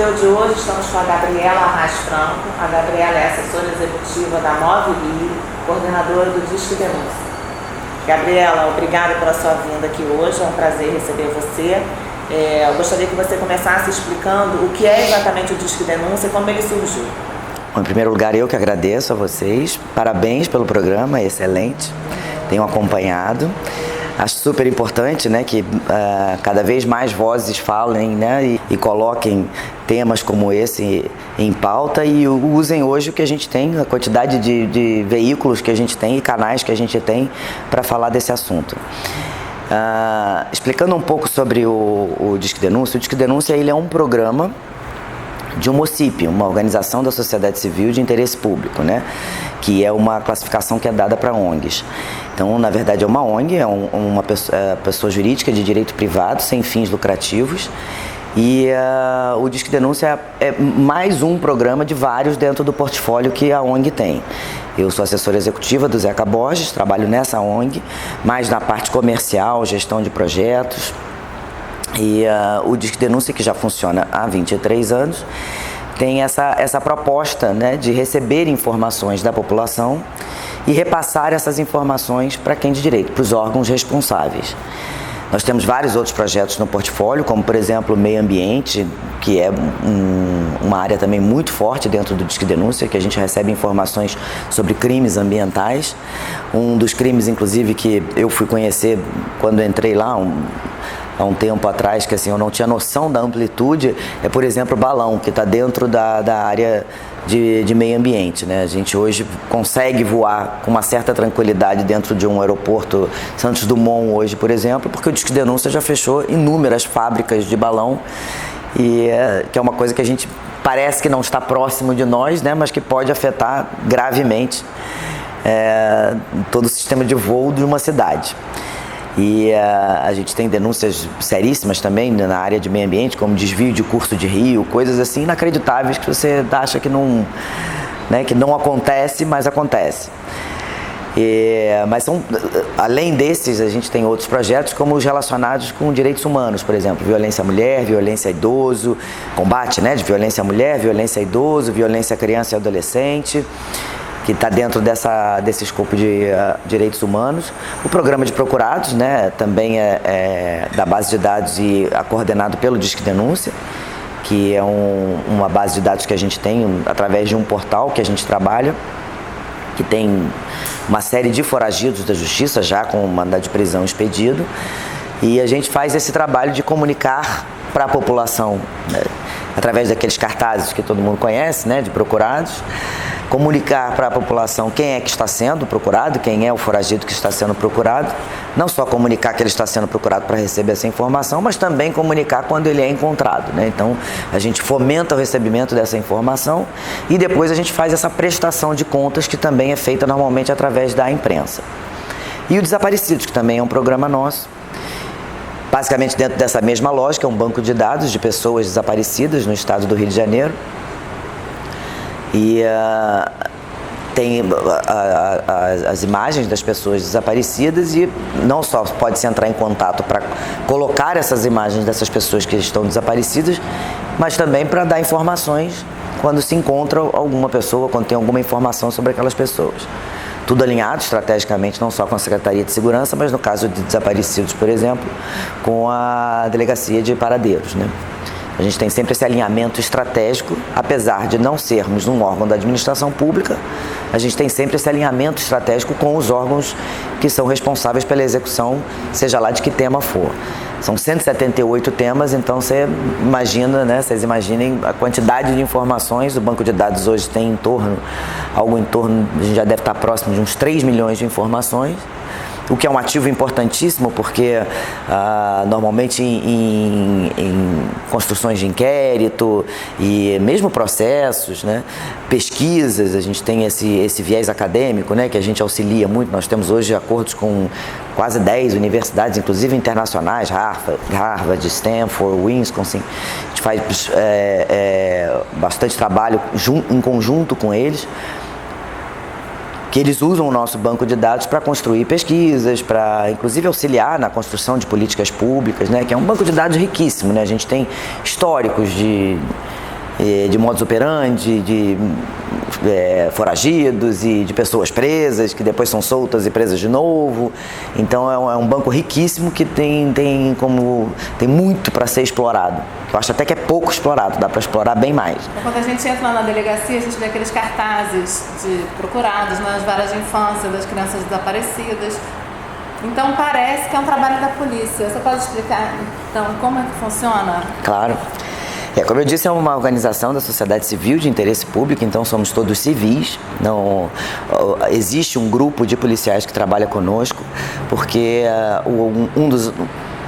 eu de hoje estamos com a Gabriela Arraes Franco. A Gabriela é assessora executiva da Move Rio, coordenadora do Disque Denúncia. Gabriela, obrigada pela sua vinda aqui hoje, é um prazer receber você. Eu gostaria que você começasse explicando o que é exatamente o Disque Denúncia e como ele surgiu. Bom, em primeiro lugar, eu que agradeço a vocês. Parabéns pelo programa, é excelente. Tenho acompanhado. Acho super importante, né, que cada vez mais vozes falem, né, e coloquem temas como esse em pauta e usem hoje o que a gente tem, a quantidade de veículos que a gente tem e canais que a gente tem para falar desse assunto. Explicando um pouco sobre o Disque Denúncia, o Disque Denúncia ele é um programa de um OCIP, uma organização da sociedade civil de interesse público, né? Que é uma classificação que é dada para ONGs. Então, na verdade, é uma ONG, é uma pessoa jurídica de direito privado, sem fins lucrativos. E o Disque Denúncia é mais um programa de vários dentro do portfólio que a ONG tem. Eu sou assessora executiva do Zeca Borges, trabalho nessa ONG, mais na parte comercial, gestão de projetos. E o Disque Denúncia, que já funciona há 23 anos, tem essa proposta, né, de receber informações da população e repassar essas informações para quem de direito, para os órgãos responsáveis. Nós temos vários outros projetos no portfólio, como por exemplo o meio ambiente, que é uma área também muito forte dentro do Disque Denúncia, que a gente recebe informações sobre crimes ambientais. Um dos crimes, inclusive, que eu fui conhecer quando entrei lá, há um tempo atrás, que assim, eu não tinha noção da amplitude, é, por exemplo, o balão, que está dentro da área de meio ambiente, né? A gente hoje consegue voar com uma certa tranquilidade dentro de um aeroporto Santos Dumont hoje, por exemplo, porque o Disque Denúncia já fechou inúmeras fábricas de balão, e que é uma coisa que a gente parece que não está próximo de nós, né? Mas que pode afetar gravemente todo o sistema de voo de uma cidade. E a gente tem denúncias seríssimas também na área de meio ambiente, como desvio de curso de rio, coisas assim inacreditáveis que você acha que não, né, que não acontece, mas acontece. Mas além desses, a gente tem outros projetos, como os relacionados com direitos humanos, por exemplo, violência à mulher, violência a idoso, combate, né, de violência à mulher, violência a idoso, violência a criança e adolescente, que está dentro desse escopo de direitos humanos. O programa de procurados, né, também é da base de dados e é coordenado pelo Disque Denúncia, que é uma base de dados que a gente tem através de um portal que a gente trabalha, que tem uma série de foragidos da justiça já com mandado de prisão expedido, e a gente faz esse trabalho de comunicar para a população, né, através daqueles cartazes que todo mundo conhece, né, de procurados, comunicar para a população quem é que está sendo procurado, quem é o foragido que está sendo procurado, não só comunicar que ele está sendo procurado para receber essa informação, mas também comunicar quando ele é encontrado, né? Então, a gente fomenta o recebimento dessa informação e depois a gente faz essa prestação de contas, que também é feita normalmente através da imprensa. E o Desaparecidos, que também é um programa nosso, basicamente dentro dessa mesma lógica, é um banco de dados de pessoas desaparecidas no estado do Rio de Janeiro. E tem as imagens das pessoas desaparecidas, e não só pode-se entrar em contato para colocar essas imagens dessas pessoas que estão desaparecidas, mas também para dar informações quando se encontra alguma pessoa, quando tem alguma informação sobre aquelas pessoas. Tudo alinhado estrategicamente, não só com a Secretaria de Segurança, mas no caso de desaparecidos, por exemplo, com a Delegacia de Paradeiros, né? A gente tem sempre esse alinhamento estratégico, apesar de não sermos um órgão da administração pública, a gente tem sempre esse alinhamento estratégico com os órgãos que são responsáveis pela execução, seja lá de que tema for. São 178 temas, então você imagina, né, vocês imaginem a quantidade de informações. O banco de dados hoje tem algo em torno, a gente já deve estar próximo de uns 3 milhões de informações, o que é um ativo importantíssimo, porque normalmente em construções de inquérito e mesmo processos, né, pesquisas, a gente tem esse viés acadêmico, né, que a gente auxilia muito. Nós temos hoje acordos com quase 10 universidades, inclusive internacionais, Harvard, Stanford, Wisconsin. A gente faz bastante trabalho em conjunto com eles, que eles usam o nosso banco de dados para construir pesquisas, para inclusive auxiliar na construção de políticas públicas, né? Que é um banco de dados riquíssimo, né? A gente tem históricos de modus operandi, de foragidos e de pessoas presas, que depois são soltas e presas de novo. Então é um banco riquíssimo que tem muito para ser explorado. Eu acho até que é pouco explorado, dá para explorar bem mais. Quando a gente entra lá na delegacia, a gente vê aqueles cartazes de procurados nas varas de infância das crianças desaparecidas. Então parece que é um trabalho da polícia. Você pode explicar, então, como é que funciona? Claro. Como eu disse, é uma organização da sociedade civil de interesse público, então somos todos civis. Não existe um grupo de policiais que trabalha conosco, porque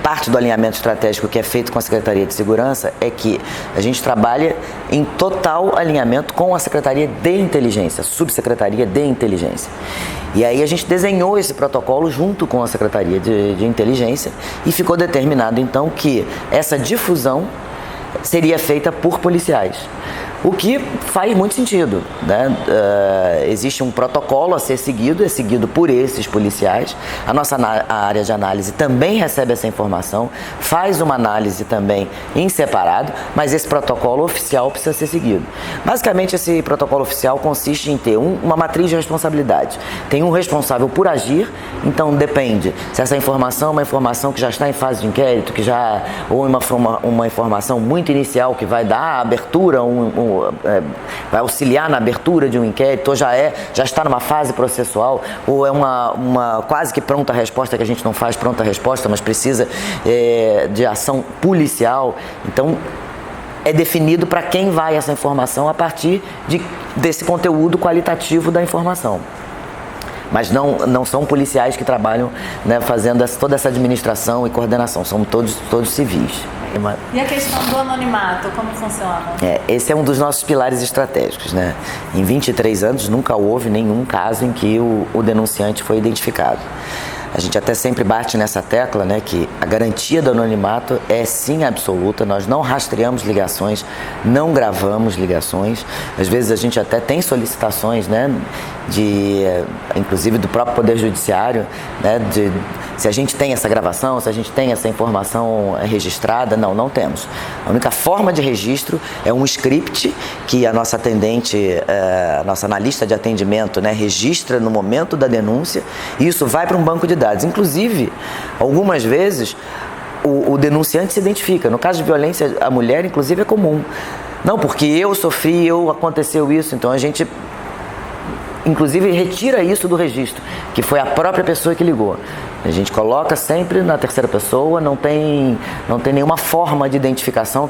parte do alinhamento estratégico que é feito com a Secretaria de Segurança é que a gente trabalha em total alinhamento com a Secretaria de Inteligência, a Subsecretaria de Inteligência. E aí a gente desenhou esse protocolo junto com a Secretaria de Inteligência e ficou determinado então que essa difusão seria feita por policiais. O que faz muito sentido, né? Existe um protocolo a ser seguido, é seguido por esses policiais. A nossa área de análise também recebe essa informação, faz uma análise também em separado, mas esse protocolo oficial precisa ser seguido. Basicamente, esse protocolo oficial consiste em ter uma matriz de responsabilidade. Tem um responsável por agir, então depende se essa informação é uma informação que já está em fase de inquérito, ou uma informação muito inicial que vai dar a abertura, vai auxiliar na abertura de um inquérito, ou já está numa fase processual, ou é uma quase que pronta resposta, que a gente não faz pronta resposta, mas precisa de ação policial. Então, é definido para quem vai essa informação a partir desse conteúdo qualitativo da informação. Mas não são policiais que trabalham, né, fazendo toda essa administração e coordenação, são todos civis. E a questão do anonimato, como funciona? Esse é um dos nossos pilares estratégicos, né? Em 23 anos nunca houve nenhum caso em que o denunciante foi identificado. A gente até sempre bate nessa tecla, né, que a garantia do anonimato é sim absoluta. Nós não rastreamos ligações, não gravamos ligações. Às vezes a gente até tem solicitações, né, inclusive do próprio Poder Judiciário, né, se a gente tem essa gravação, se a gente tem essa informação registrada. Não temos. A única forma de registro é um script que a nossa atendente, a nossa analista de atendimento, né, registra no momento da denúncia, e isso vai para um banco de dados. Inclusive, algumas vezes, o denunciante se identifica. No caso de violência à mulher, inclusive, é comum. Não, porque eu sofri, aconteceu isso, então a gente inclusive retira isso do registro, que foi a própria pessoa que ligou. A gente coloca sempre na terceira pessoa, não tem nenhuma forma de identificação,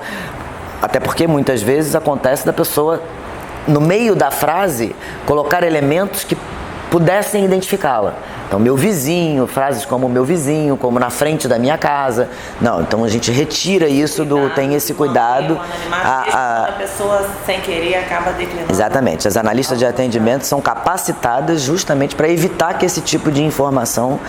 até porque muitas vezes acontece da pessoa, no meio da frase, colocar elementos que pudessem identificá-la. Então, meu vizinho, frases como meu vizinho, como na frente da minha casa. Não, então a gente retira isso, tem esse cuidado. A pessoa, sem querer, acaba declinando. Exatamente. As analistas de atendimento são capacitadas justamente para evitar que esse tipo de informação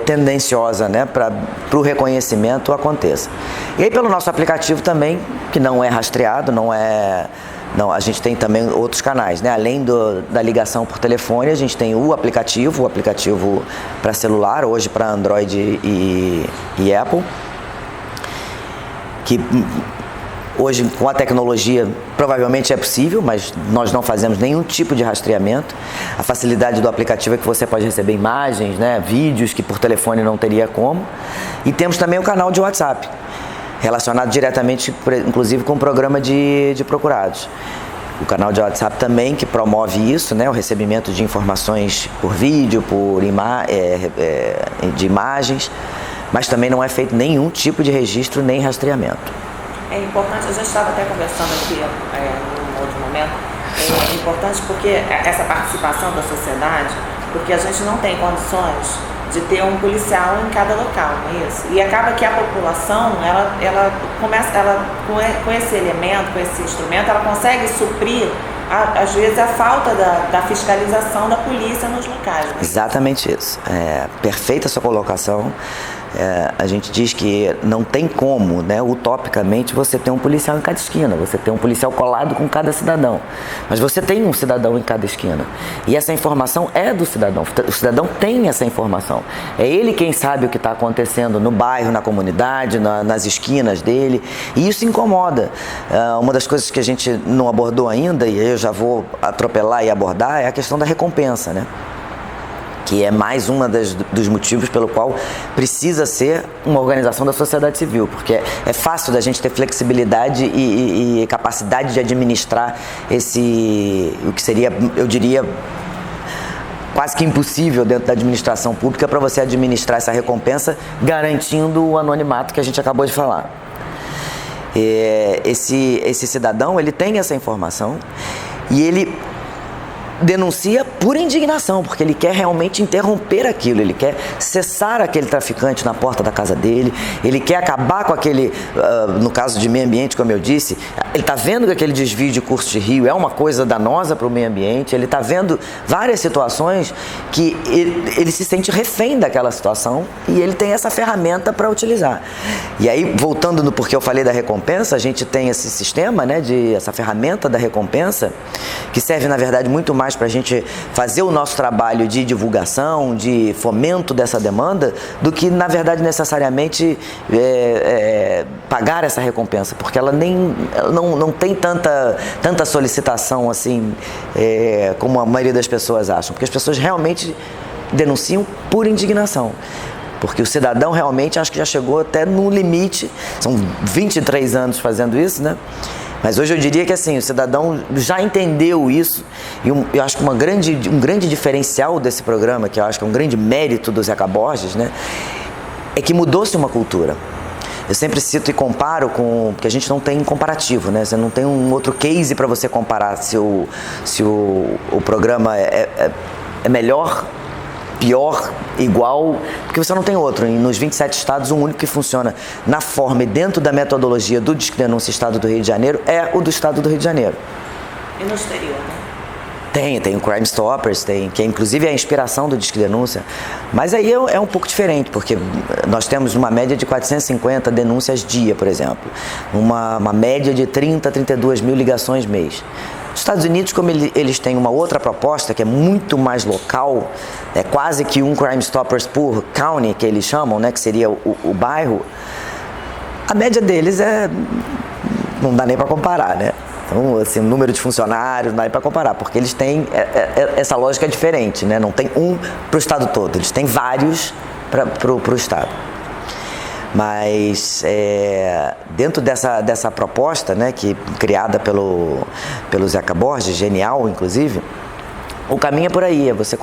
tendenciosa, né, para o reconhecimento aconteça. E aí, pelo nosso aplicativo também, que não é rastreado, não, a gente tem também outros canais, né? Além da ligação por telefone, a gente tem o aplicativo para celular, hoje para Android e Apple, que hoje com a tecnologia provavelmente é possível, mas nós não fazemos nenhum tipo de rastreamento. A facilidade do aplicativo é que você pode receber imagens, né, vídeos que por telefone não teria como. E temos também o canal de WhatsApp, relacionado diretamente, inclusive, com o programa de procurados. O canal de WhatsApp também, que promove isso, né, o recebimento de informações por vídeo, de imagens, mas também não é feito nenhum tipo de registro nem rastreamento. É importante, a gente estava até conversando aqui num outro momento, é importante porque essa participação da sociedade, porque a gente não tem condições de ter um policial em cada local, não é isso? E acaba que a população, ela começa, com esse elemento, com esse instrumento, ela consegue suprir, às vezes, a falta da fiscalização da polícia nos locais. Né? Exatamente isso. Perfeita a sua colocação. a gente diz que não tem como, né, utopicamente, você ter um policial em cada esquina, você tem um policial colado com cada cidadão. Mas você tem um cidadão em cada esquina. E essa informação é do cidadão. O cidadão tem essa informação. É ele quem sabe o que está acontecendo no bairro, na comunidade, nas esquinas dele. E isso incomoda. Uma das coisas que a gente não abordou ainda, e eu já vou atropelar e abordar, é a questão da recompensa, né? Que é mais um dos motivos pelo qual precisa ser uma organização da sociedade civil, porque é fácil da gente ter flexibilidade e capacidade de administrar o que seria, eu diria, quase que impossível dentro da administração pública para você administrar essa recompensa garantindo o anonimato que a gente acabou de falar. Esse cidadão, ele tem essa informação e ele denuncia por indignação, porque ele quer realmente interromper aquilo, ele quer cessar aquele traficante na porta da casa dele, ele quer acabar com aquele, no caso de meio ambiente, como eu disse, ele está vendo que aquele desvio de curso de rio é uma coisa danosa para o meio ambiente, ele está vendo várias situações que ele se sente refém daquela situação e ele tem essa ferramenta para utilizar. E aí, voltando no porquê eu falei da recompensa, a gente tem esse sistema, né, essa ferramenta da recompensa, que serve, na verdade, muito mais para a gente fazer o nosso trabalho de divulgação, de fomento dessa demanda, do que, na verdade, necessariamente pagar essa recompensa, porque ela não tem tanta solicitação assim, como a maioria das pessoas acham, porque as pessoas realmente denunciam por indignação. Porque o cidadão realmente acho que já chegou até no limite, são 23 anos fazendo isso, né? Mas hoje eu diria que assim, o cidadão já entendeu isso e eu acho que um grande diferencial desse programa, que eu acho que é um grande mérito do Zeca Borges, né, é que mudou-se uma cultura. Eu sempre cito e comparo porque a gente não tem comparativo, né? Você não tem um outro case para você comparar se o programa é melhor, pior, igual, porque você não tem outro. E nos 27 estados, o único que funciona na forma e dentro da metodologia do Disque Denúncia Estado do Rio de Janeiro é o do Estado do Rio de Janeiro. E no exterior, né? Tem o Crime Stoppers, que é inclusive a inspiração do Disque Denúncia, mas aí é um pouco diferente, porque nós temos uma média de 450 denúncias dia, por exemplo, uma média de 30 a 32 mil ligações mês. Os Estados Unidos, como eles têm uma outra proposta que é muito mais local, é quase que um Crime Stoppers por county, que eles chamam, né, que seria o bairro, a média deles não dá nem para comparar, né? Então, assim, o número de funcionários não dá nem para comparar, porque eles têm essa lógica diferente, né? Não tem um para o estado todo, eles têm vários para o estado. Mas dentro dessa proposta, né, criada pelo Zeca Borges, genial inclusive, o caminho é por aí, é você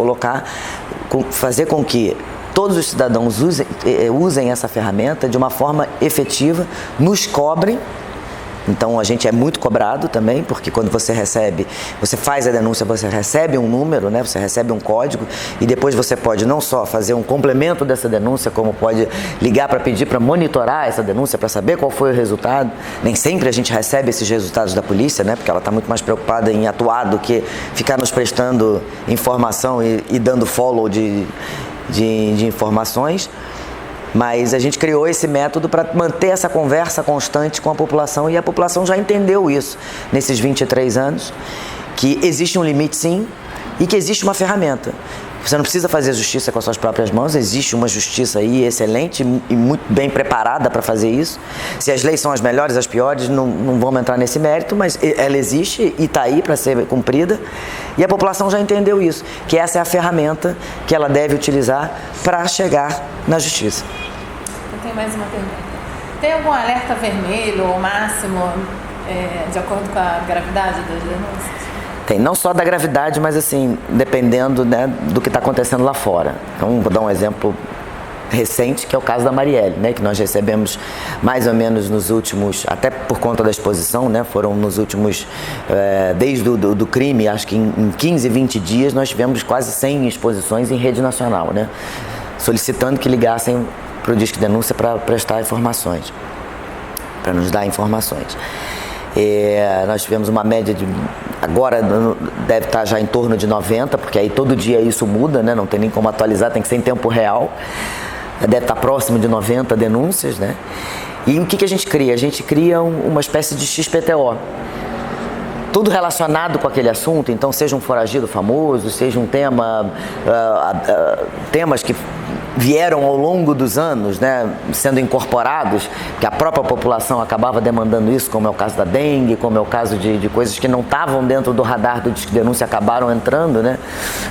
fazer com que todos os cidadãos usem essa ferramenta de uma forma efetiva, nos cobrem. Então a gente é muito cobrado também, porque quando você faz a denúncia, você recebe um número, né? Você recebe um código e depois você pode não só fazer um complemento dessa denúncia, como pode ligar para pedir para monitorar essa denúncia, para saber qual foi o resultado. Nem sempre a gente recebe esses resultados da polícia, né? Porque ela está muito mais preocupada em atuar do que ficar nos prestando informação e dando follow de informações. Mas a gente criou esse método para manter essa conversa constante com a população e a população já entendeu isso nesses 23 anos, que existe um limite sim e que existe uma ferramenta. Você não precisa fazer justiça com as suas próprias mãos, existe uma justiça aí excelente e muito bem preparada para fazer isso. Se as leis são as melhores, as piores, não vamos entrar nesse mérito, mas ela existe e está aí para ser cumprida. E a população já entendeu isso, que essa é a ferramenta que ela deve utilizar para chegar na justiça. Eu tenho mais uma pergunta. Tem algum alerta vermelho ou máximo de acordo com a gravidade das denúncias? Tem, não só da gravidade, mas assim, dependendo, né, do que está acontecendo lá fora. Então, vou dar um exemplo recente, que é o caso da Marielle, né, que nós recebemos mais ou menos nos últimos, até por conta da exposição, né, foram nos últimos, desde do crime, acho que em 15, 20 dias, nós tivemos quase 100 exposições em rede nacional, né, solicitando que ligassem para o Disque Denúncia para prestar informações, para nos dar informações. Nós tivemos uma média de, agora deve estar já em torno de 90, porque aí todo dia isso muda, né? Não tem nem como atualizar, tem que ser em tempo real, deve estar próximo de 90 denúncias, né? E o que a gente cria? A gente cria uma espécie de XPTO. Tudo relacionado com aquele assunto, então seja um foragido famoso, seja um temas que vieram ao longo dos anos, né, sendo incorporados, que a própria população acabava demandando isso, como é o caso da dengue, como é o caso de coisas que não estavam dentro do radar do Disque Denúncia, acabaram entrando, né?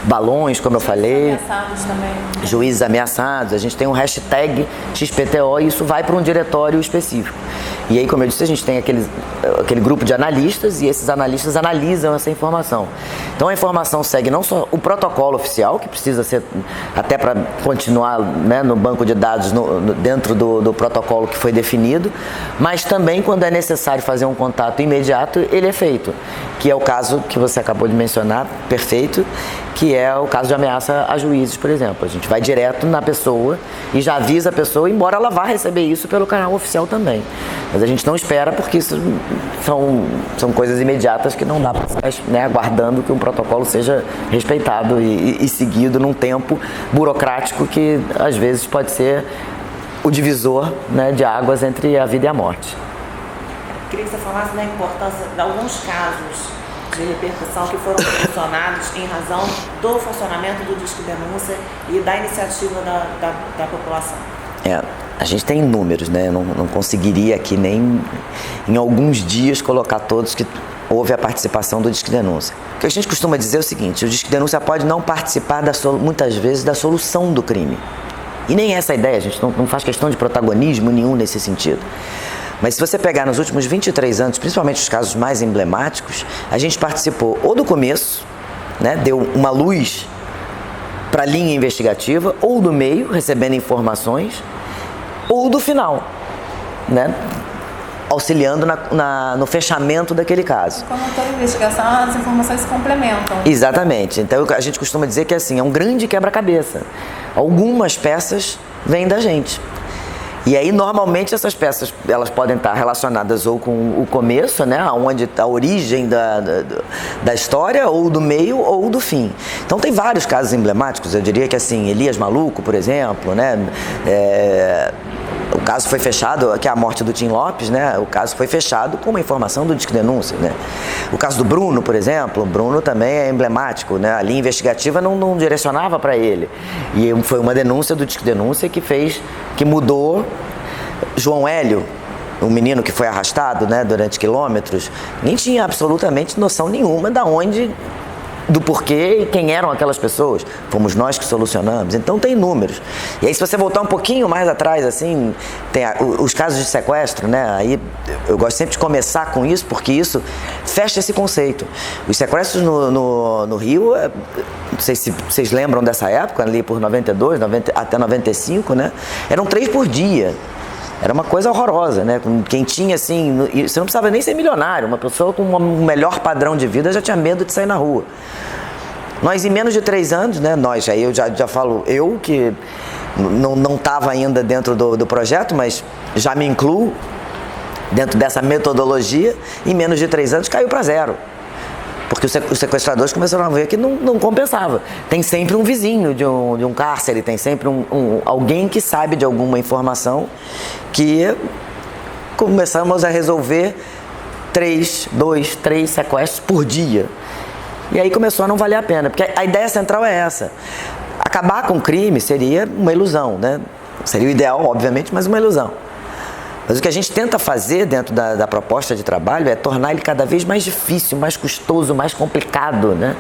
Balões, como eu falei. Ameaçados também. Juízes ameaçados. A gente tem um hashtag XPTO e isso vai para um diretório específico. E aí, como eu disse, a gente tem aquele grupo de analistas e esses analistas analisam essa informação. Então a informação segue não só o protocolo oficial, que precisa ser até para continuar, né, no banco de dados, dentro do protocolo que foi definido, mas também quando é necessário fazer um contato imediato, ele é feito, que é o caso que você acabou de mencionar, perfeito, que é o caso de ameaça a juízes, por exemplo. A gente vai direto na pessoa e já avisa a pessoa, embora ela vá receber isso pelo canal oficial também. Mas a gente não espera, porque isso são coisas imediatas que não dá para ficar, né, aguardando que um protocolo seja respeitado e seguido num tempo burocrático que às vezes pode ser o divisor, né, de águas entre a vida e a morte. Queria que você falasse da importância de alguns casos de repercussão que foram solucionados em razão do funcionamento do Disque Denúncia e da iniciativa da população. A gente tem números, né? Eu não conseguiria aqui nem em alguns dias colocar todos que houve a participação do Disque Denúncia. O que a gente costuma dizer é o seguinte: o Disque Denúncia pode não participar muitas vezes da solução do crime. E nem essa a ideia, a gente não faz questão de protagonismo nenhum nesse sentido. Mas se você pegar nos últimos 23 anos, principalmente os casos mais emblemáticos, a gente participou ou do começo, né, deu uma luz para a linha investigativa, ou do meio, recebendo informações, ou do final, né, auxiliando no fechamento daquele caso. Como toda investigação, as informações se complementam. Exatamente. Então a gente costuma dizer que assim, é um grande quebra-cabeça. Algumas peças vêm da gente. E aí, normalmente, essas peças, elas podem estar relacionadas ou com o começo, né, onde está a origem da história, ou do meio, ou do fim. Então, tem vários casos emblemáticos, eu diria que, assim, Elias Maluco, por exemplo, né, o caso foi fechado, que é a morte do Tim Lopes, né, o caso foi fechado com uma informação do Disque Denúncia, né. O caso do Bruno, por exemplo, o Bruno também é emblemático, né, a linha investigativa não direcionava para ele. E foi uma denúncia do Disque Denúncia que mudou. João Hélio, um menino que foi arrastado, né, durante quilômetros, nem tinha absolutamente noção nenhuma do porquê e quem eram aquelas pessoas. Fomos nós que solucionamos. Então tem números. E aí, se você voltar um pouquinho mais atrás, assim, tem os casos de sequestro, né? Aí eu gosto sempre de começar com isso, porque isso fecha esse conceito. Os sequestros no Rio, não sei se vocês lembram dessa época, ali por 92, até 95, né? Eram 3 por dia. Era uma coisa horrorosa, né? Quem tinha, assim, você não precisava nem ser milionário, uma pessoa com um melhor padrão de vida já tinha medo de sair na rua. Nós, em menos de 3 anos, né? Nós, aí eu já falo, eu que não estava ainda dentro do projeto, mas já me incluo dentro dessa metodologia, em menos de 3 anos caiu para 0. Porque os sequestradores começaram a ver que não compensava. Tem sempre um vizinho de um cárcere, tem sempre alguém que sabe de alguma informação, que começamos a resolver 3 sequestros por dia. E aí começou a não valer a pena, porque a ideia central é essa. Acabar com o crime seria uma ilusão, né? Seria o ideal, obviamente, mas uma ilusão. Mas o que a gente tenta fazer dentro da proposta de trabalho é tornar ele cada vez mais difícil, mais custoso, mais complicado, né?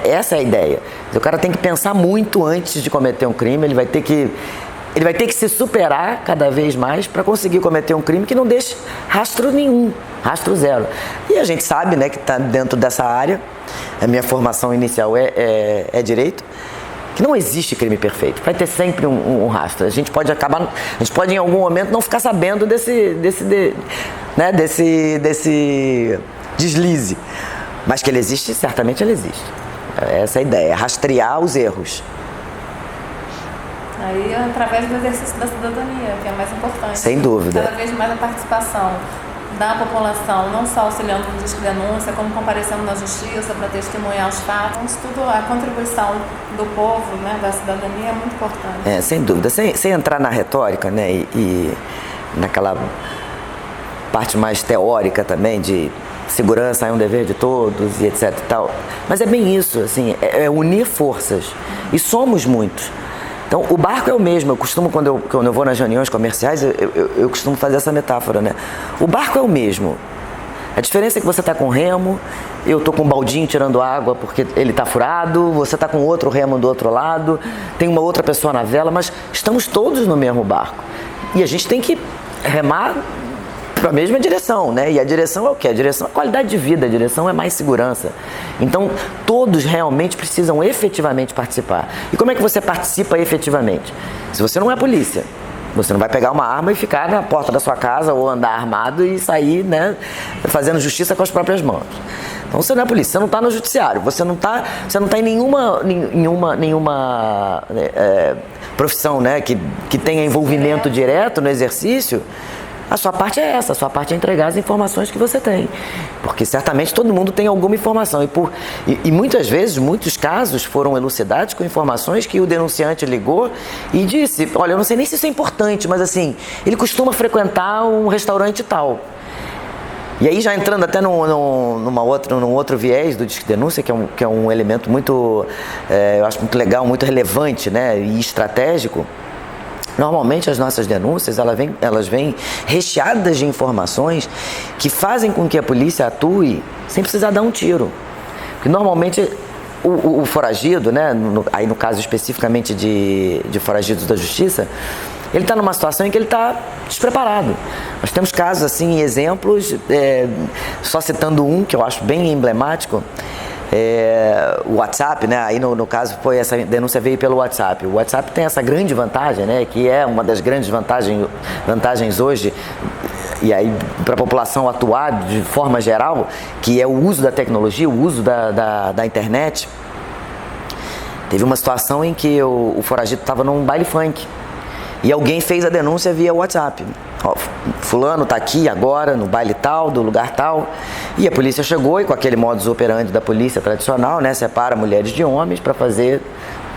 Essa é a ideia. O cara tem que pensar muito antes de cometer um crime, ele vai ter que se superar cada vez mais para conseguir cometer um crime que não deixe rastro nenhum, rastro zero. E a gente sabe, né, que está dentro dessa área, a minha formação inicial é direito, que não existe crime perfeito, vai ter sempre um rastro. A gente pode em algum momento não ficar sabendo desse deslize, mas que ele existe, certamente ele existe. Essa é a ideia, é rastrear os erros. Aí, através do exercício da cidadania, que é mais importante. Sem dúvida. Cada vez mais a participação. da população, não só auxiliando no Disque Denúncia, como comparecendo na justiça para testemunhar os fatos. Isso tudo, a contribuição do povo, né, da cidadania é muito importante. Sem dúvida. Sem entrar na retórica, né, e naquela parte mais teórica também de segurança é um dever de todos e etc e tal. Mas é bem isso, assim, é unir forças. E somos muitos. Então, o barco é o mesmo. Eu costumo, quando eu vou nas reuniões comerciais, eu costumo fazer essa metáfora, né? O barco é o mesmo. A diferença é que você está com remo, eu estou com um baldinho tirando água porque ele está furado, você está com outro remo do outro lado, tem uma outra pessoa na vela, mas estamos todos no mesmo barco. E a gente tem que remar para a mesma direção, né? E a direção é o quê? A direção é qualidade de vida, a direção é mais segurança. Então, todos realmente precisam efetivamente participar. E como é que você participa efetivamente? Se você não é polícia, você não vai pegar uma arma e ficar na porta da sua casa ou andar armado e sair, né, fazendo justiça com as próprias mãos. Então, você não é polícia, você não está no judiciário, você não tá em nenhuma profissão, né, que tenha envolvimento direto no exercício. A sua parte é essa, a sua parte é entregar as informações que você tem. Porque certamente todo mundo tem alguma informação. E muitas vezes, muitos casos foram elucidados com informações que o denunciante ligou e disse, olha, eu não sei nem se isso é importante, mas assim, ele costuma frequentar um restaurante tal. E aí já entrando até num outro viés do Disque Denúncia, que é um elemento muito, eu acho muito legal, muito relevante, né, e estratégico. Normalmente as nossas denúncias elas vêm recheadas de informações que fazem com que a polícia atue sem precisar dar um tiro. Porque normalmente o foragido, né, aí no caso especificamente de foragidos da justiça, ele está numa situação em que ele está despreparado. Nós temos casos assim, exemplos, só citando um que eu acho bem emblemático, o WhatsApp, né? Aí no caso essa denúncia veio pelo WhatsApp. O WhatsApp tem essa grande vantagem, né? Que é uma das grandes vantagens hoje, e aí para a população atuar de forma geral, que é o uso da tecnologia, o uso da internet. Teve uma situação em que o foragido estava num baile funk e alguém fez a denúncia via WhatsApp. Ó, fulano está aqui agora no baile tal, do lugar tal, e a polícia chegou e com aquele modus operandi da polícia tradicional, né, separa mulheres de homens para fazer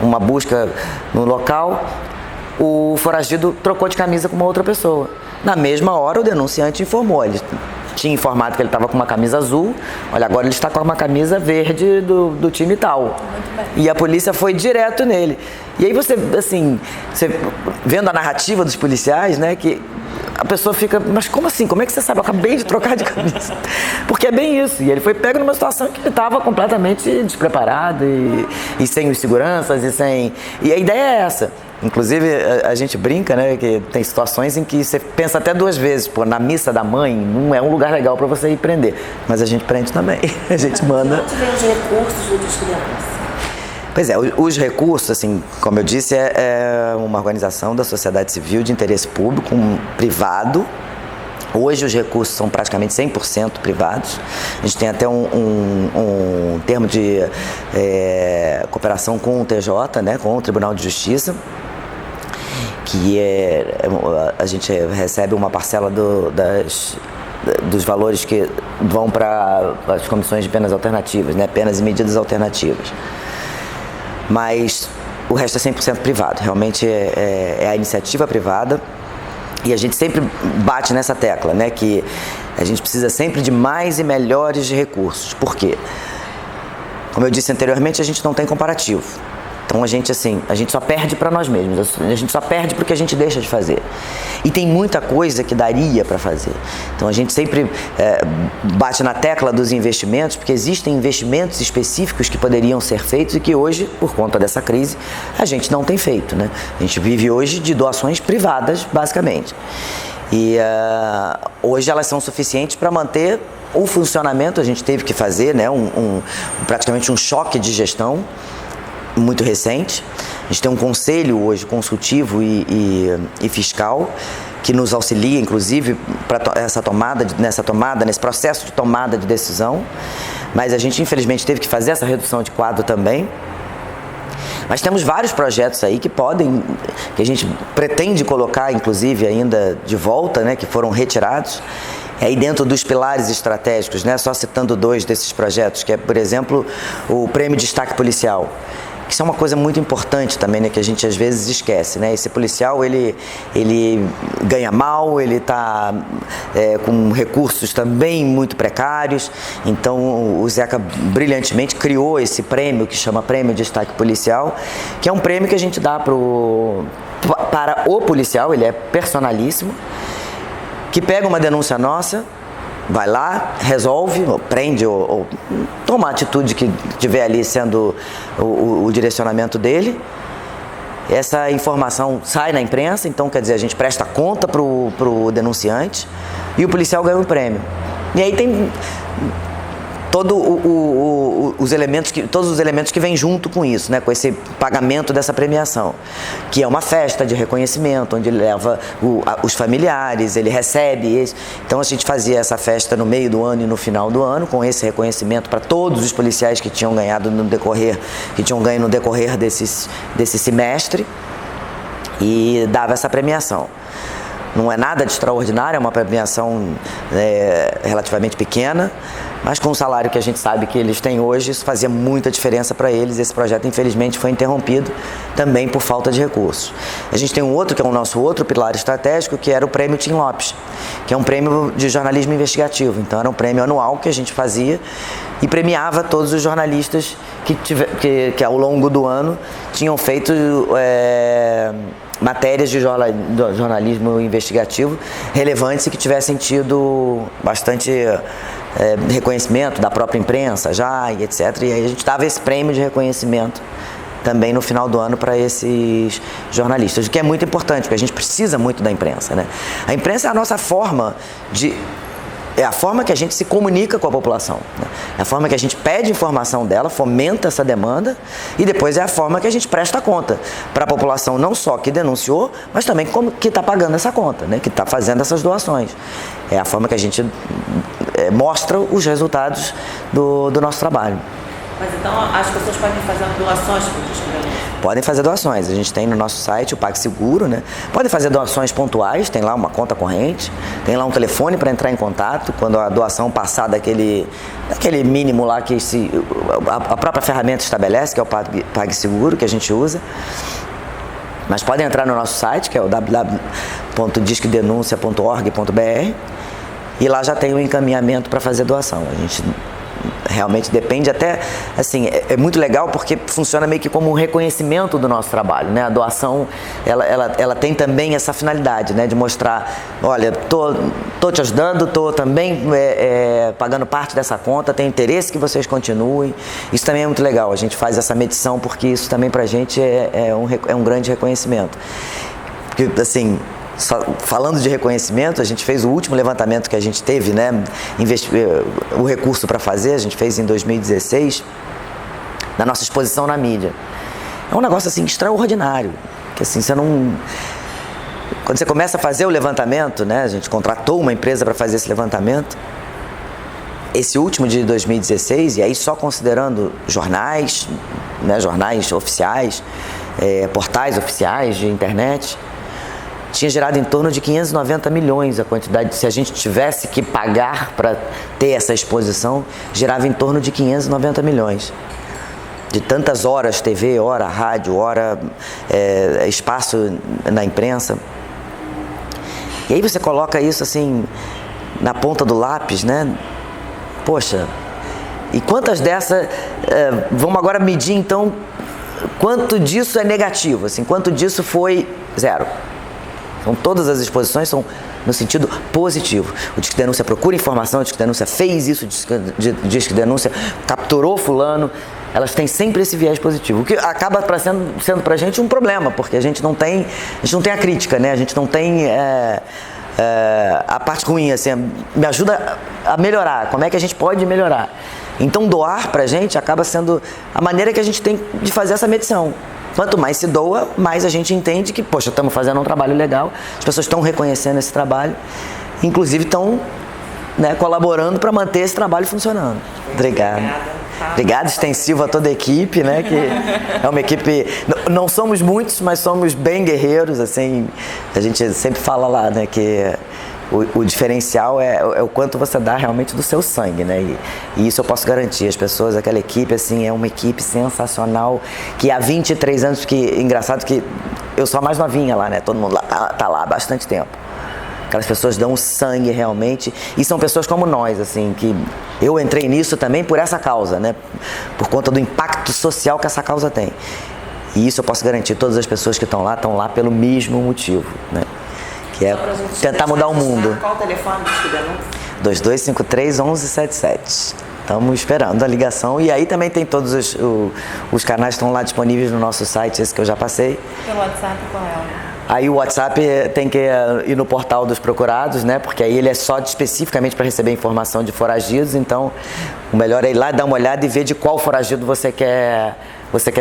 uma busca no local. O foragido trocou de camisa com uma outra pessoa. Na mesma hora o denunciante informou, ele tinha informado que ele estava com uma camisa azul, olha, agora ele está com uma camisa verde do time tal. E a polícia foi direto nele. E aí você vendo a narrativa dos policiais, né, que a pessoa fica, mas como assim? Como é que você sabe? Eu acabei de trocar de camisa. Porque é bem isso. E ele foi pego numa situação que ele estava completamente despreparado e sem os seguranças e a ideia é essa. Inclusive, a gente brinca, né, que tem situações em que você pensa até duas vezes, pô, na missa da mãe não é um lugar legal para você ir prender. Mas a gente prende também. A gente manda. Onde vem os recursos do Disque Denúncia? Pois é, os recursos, assim, como eu disse, é uma organização da sociedade civil de interesse público, privado. Hoje os recursos são praticamente 100% privados. A gente tem até um termo de cooperação com o TJ, né, com o Tribunal de Justiça, que a gente recebe uma parcela dos valores que vão para as comissões de penas alternativas, né, penas e medidas alternativas. Mas o resto é 100% privado, realmente é a iniciativa privada e a gente sempre bate nessa tecla, né, que a gente precisa sempre de mais e melhores recursos. Por quê? Como eu disse anteriormente, a gente não tem comparativo. Então a gente só perde para nós mesmos, a gente só perde porque a gente deixa de fazer. E tem muita coisa que daria para fazer. Então a gente sempre bate na tecla dos investimentos, porque existem investimentos específicos que poderiam ser feitos e que hoje, por conta dessa crise, a gente não tem feito, né? A gente vive hoje de doações privadas, basicamente. E hoje elas são suficientes para manter o funcionamento. A gente teve que fazer, né, praticamente um choque de gestão muito recente. A gente tem um conselho hoje consultivo e fiscal que nos auxilia, inclusive, para nesse processo de tomada de decisão. Mas a gente, infelizmente, teve que fazer essa redução de quadro também. Mas temos vários projetos aí que a gente pretende colocar, inclusive, ainda de volta, né, que foram retirados. E aí dentro dos pilares estratégicos, né, só citando 2 desses projetos, que é, por exemplo, o Prêmio Destaque Policial, que isso é uma coisa muito importante também, né, que a gente às vezes esquece, né? Esse policial, ele ganha mal, ele está com recursos também muito precários, então o Zeca brilhantemente criou esse prêmio, que chama Prêmio Destaque Policial, que é um prêmio que a gente dá para o policial, ele é personalíssimo, que pega uma denúncia nossa, vai lá, resolve, prende ou toma a atitude que tiver ali sendo o direcionamento dele. Essa informação sai na imprensa, então quer dizer, a gente presta conta pro denunciante e o policial ganha um prêmio. E aí tem todos os elementos que vêm junto com isso, né, com esse pagamento dessa premiação, que é uma festa de reconhecimento, onde ele leva os familiares, ele recebe esse. Então a gente fazia essa festa no meio do ano e no final do ano, com esse reconhecimento para todos os policiais que tinham ganhado no decorrer desse semestre, e dava essa premiação. Não é nada de extraordinário, é uma premiação relativamente pequena, mas com o salário que a gente sabe que eles têm hoje, isso fazia muita diferença para eles. Esse projeto, infelizmente, foi interrompido também por falta de recursos. A gente tem um outro, que é o nosso outro pilar estratégico, que era o Prêmio Tim Lopes, que é um prêmio de jornalismo investigativo. Então, era um prêmio anual que a gente fazia e premiava todos os jornalistas que ao longo do ano tinham feito matérias de jornalismo investigativo relevantes e que tivessem tido bastante reconhecimento da própria imprensa já, e etc. E aí a gente dava esse prêmio de reconhecimento também no final do ano para esses jornalistas, o que é muito importante, porque a gente precisa muito da imprensa, né? A imprensa é a nossa forma é a forma que a gente se comunica com a população, né? É a forma que a gente pede informação dela, fomenta essa demanda, e depois é a forma que a gente presta conta para a população, não só que denunciou, mas também que está pagando essa conta, né? Que está fazendo essas doações. É a forma que a gente mostra os resultados do nosso trabalho. Mas então as pessoas podem fazer doações para o Disque Denúncia? Podem fazer doações. A gente tem no nosso site o PagSeguro, né? Podem fazer doações pontuais, tem lá uma conta corrente, tem lá um telefone para entrar em contato quando a doação passar daquele mínimo lá que a própria ferramenta estabelece, que é o PagSeguro que a gente usa. Mas podem entrar no nosso site, que é o www.disquedenuncia.org.br, e lá já tem o encaminhamento para fazer doação. A gente realmente depende, até assim, é muito legal porque funciona meio que como um reconhecimento do nosso trabalho, né? A doação, ela tem também essa finalidade, né? De mostrar, olha, tô te ajudando, tô também pagando parte dessa conta, tenho interesse que vocês continuem. Isso também é muito legal, a gente faz essa medição porque isso também pra gente é um grande reconhecimento. Porque, assim, falando de reconhecimento, a gente fez o último levantamento que a gente teve, né, o recurso para fazer, a gente fez em 2016, na nossa exposição na mídia. É um negócio assim extraordinário, que assim, quando você começa a fazer o levantamento, né, a gente contratou uma empresa para fazer esse levantamento, esse último de 2016, e aí só considerando jornais, né, jornais oficiais, portais oficiais de internet, tinha gerado em torno de 590 milhões a quantidade. Se a gente tivesse que pagar para ter essa exposição, gerava em torno de 590 milhões. De tantas horas TV, hora rádio, hora espaço na imprensa. E aí você coloca isso assim na ponta do lápis, né? Poxa, e quantas dessas... vamos agora medir então quanto disso é negativo, assim, quanto disso foi zero. Então, todas as exposições são no sentido positivo. O Disque Denúncia procura informação, o Disque Denúncia fez isso, o Disque Denúncia capturou fulano. Elas têm sempre esse viés positivo, o que acaba sendo pra gente um problema, porque a gente não tem a crítica, né? A gente não tem a parte ruim, assim, me ajuda a melhorar, como é que a gente pode melhorar. Então, doar pra gente acaba sendo a maneira que a gente tem de fazer essa medição. Quanto mais se doa, mais a gente entende que, poxa, estamos fazendo um trabalho legal, as pessoas estão reconhecendo esse trabalho, inclusive estão, né, colaborando para manter esse trabalho funcionando. Obrigado. Obrigado, extensivo a toda a equipe, né, que é uma equipe, não somos muitos, mas somos bem guerreiros, assim, a gente sempre fala lá, né, que o diferencial é o quanto você dá realmente do seu sangue, né? E isso eu posso garantir. As pessoas, aquela equipe, assim, é uma equipe sensacional, que há 23 anos, que engraçado que eu sou a mais novinha lá, né? Todo mundo lá, tá lá há bastante tempo. Aquelas pessoas dão sangue realmente, e são pessoas como nós, assim, que eu entrei nisso também por essa causa, né? Por conta do impacto social que essa causa tem. E isso eu posso garantir, todas as pessoas que estão lá pelo mesmo motivo, né? Que é tentar mudar o mundo. Qual o telefone Disque Denúncia? 2253-1177. Estamos esperando a ligação. E aí também tem todos os canais que estão lá disponíveis no nosso site, esse que eu já passei. Pelo WhatsApp, qual é? Aí o WhatsApp tem que ir no portal dos procurados, né? Porque aí ele é só especificamente para receber informação de foragidos. Então, o melhor é ir lá, dar uma olhada e ver de qual foragido você quer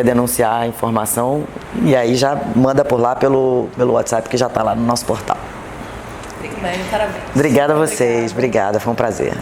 denunciar a informação. E aí já manda por lá pelo WhatsApp, que já está lá no nosso portal. Muito bem, parabéns. Obrigada a vocês. Obrigada, foi um prazer.